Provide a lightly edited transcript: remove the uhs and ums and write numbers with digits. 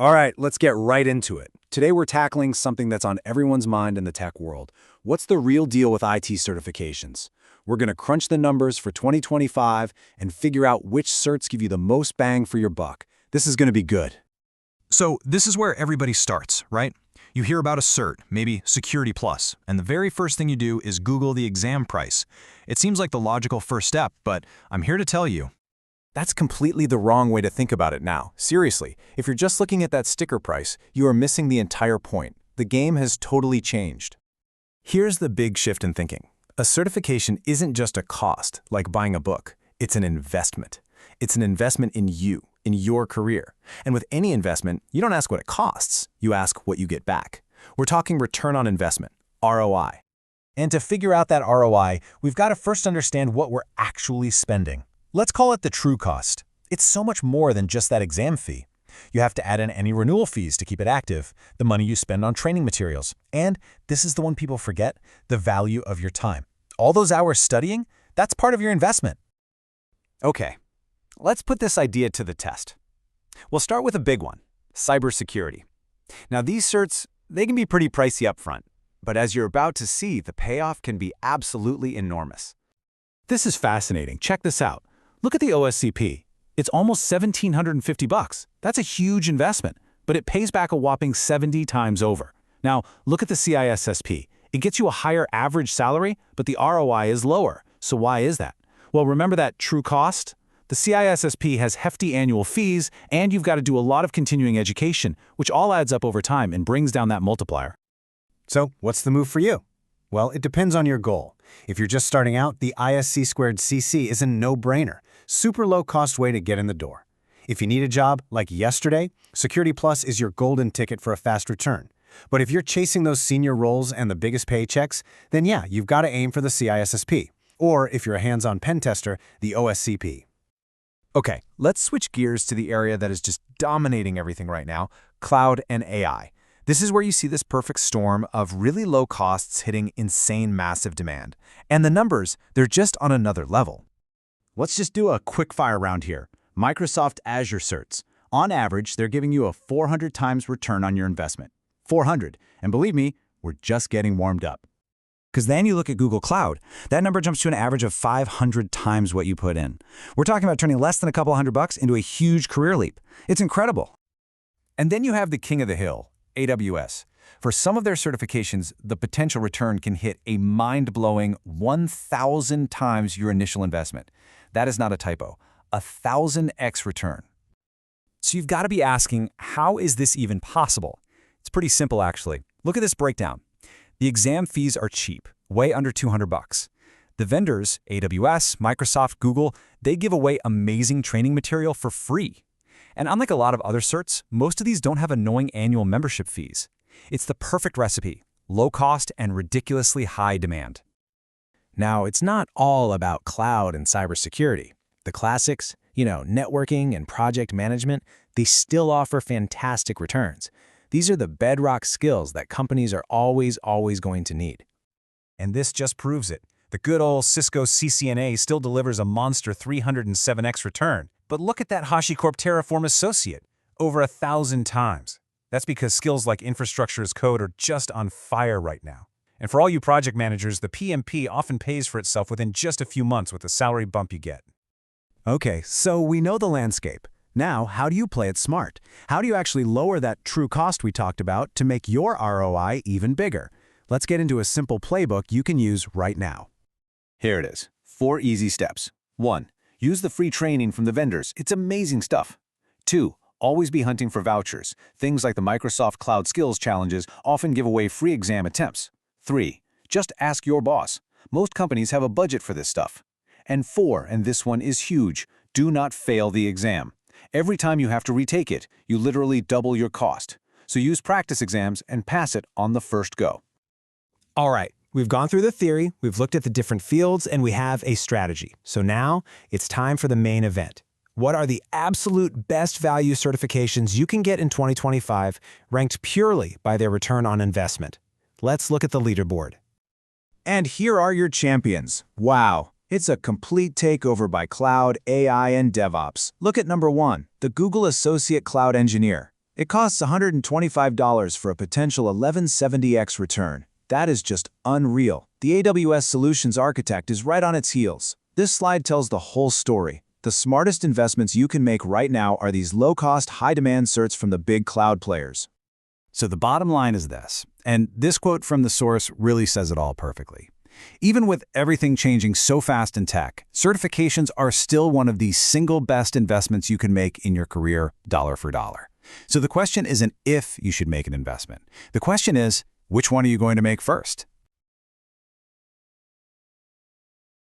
All right, let's get right into it. Today we're tackling something that's on everyone's mind in the tech world. What's the real deal with IT certifications? We're going to crunch the numbers for 2025 and figure out which certs give you the most bang for your buck. This is going to be good. So this is where everybody starts, right? You hear about a cert, maybe Security Plus, and the very first thing you do is Google the exam price. It seems like the logical first step, but I'm here to tell you, That's completely the wrong way to think about it now. Seriously, if you're just looking at that sticker price, you are missing the entire point. The game has totally changed. Here's the big shift in thinking. A certification isn't just a cost, like buying a book. It's an investment. It's an investment in you, in your career. And with any investment, you don't ask what it costs, you ask what you get back. We're talking return on investment, ROI. And to figure out that ROI, we've got to first understand what we're actually spending. Let's call it the true cost. It's so much more than just that exam fee. You have to add in any renewal fees to keep it active, the money you spend on training materials, and, this is the one people forget, the value of your time. All those hours studying, that's part of your investment. Okay, let's put this idea to the test. We'll start with a big one, cybersecurity. Now these certs, they can be pretty pricey up front, but as you're about to see, the payoff can be absolutely enormous. This is fascinating. Check this out. Look at the OSCP. It's almost $1,750. That's a huge investment, but it pays back a whopping 70 times over. Now, look at the CISSP. It gets you a higher average salary, but the ROI is lower. So why is that? Well, remember that true cost? The CISSP has hefty annual fees, and you've got to do a lot of continuing education, which all adds up over time and brings down that multiplier. So, what's the move for you? Well, it depends on your goal. If you're just starting out, the ISC2CC is a no-brainer. Super low-cost way to get in the door. If you need a job, like yesterday, Security Plus is your golden ticket for a fast return. But if you're chasing those senior roles and the biggest paychecks, then yeah, you've got to aim for the CISSP. Or, if you're a hands-on pen tester, the OSCP. Okay, let's switch gears to the area that is just dominating everything right now, cloud and AI. This is where you see this perfect storm of really low costs hitting insane massive demand. And the numbers, they're just on another level. Let's just do a quick fire round here. Microsoft Azure certs. On average, they're giving you a 400 times return on your investment. 400. And believe me, we're just getting warmed up. Because then you look at Google Cloud, that number jumps to an average of 500 times what you put in. We're talking about turning less than a couple $100 into a huge career leap. It's incredible. And then you have the king of the hill, AWS. For some of their certifications, the potential return can hit a mind-blowing 1,000 times your initial investment. That is not a typo, 1,000x return. So you've got to be asking, how is this even possible? It's pretty simple, actually. Look at this breakdown. The exam fees are cheap, way under $200. The vendors, AWS, Microsoft, Google, they give away amazing training material for free. And unlike a lot of other certs, most of these don't have annoying annual membership fees. It's the perfect recipe, low cost and ridiculously high demand. Now, it's not all about cloud and cybersecurity. The classics, networking and project management, they still offer fantastic returns. These are the bedrock skills that companies are always going to need. And this just proves it. The good old Cisco CCNA still delivers a monster 307x return. But look at that HashiCorp Terraform Associate, over 1,000 times. That's because skills like infrastructure as code are just on fire right now. And for all you project managers, the PMP often pays for itself within just a few months with the salary bump you get. Okay, so we know the landscape. Now, how do you play it smart? How do you actually lower that true cost we talked about to make your ROI even bigger? Let's get into a simple playbook you can use right now. Here it is. 4 easy steps. 1. Use the free training from the vendors. It's amazing stuff. 2. Always be hunting for vouchers. Things like the Microsoft Cloud Skills Challenges often give away free exam attempts. 3. Just ask your boss. Most companies have a budget for this stuff. And 4, and this one is huge, do not fail the exam. Every time you have to retake it, you literally double your cost. So use practice exams and pass it on the first go. All right, we've gone through the theory, we've looked at the different fields, and we have a strategy. So now it's time for the main event. What are the absolute best value certifications you can get in 2025, ranked purely by their return on investment? Let's look at the leaderboard. And here are your champions. Wow, it's a complete takeover by cloud, AI, and DevOps. Look at number 1, the Google Associate Cloud Engineer. It costs $125 for a potential 1170x return. That is just unreal. The AWS Solutions Architect is right on its heels. This slide tells the whole story. The smartest investments you can make right now are these low-cost, high-demand certs from the big cloud players. So the bottom line is this, and this quote from the source really says it all perfectly. Even with everything changing so fast in tech, certifications are still one of the single best investments you can make in your career, dollar for dollar. So the question isn't if you should make an investment. The question is, which one are you going to make first?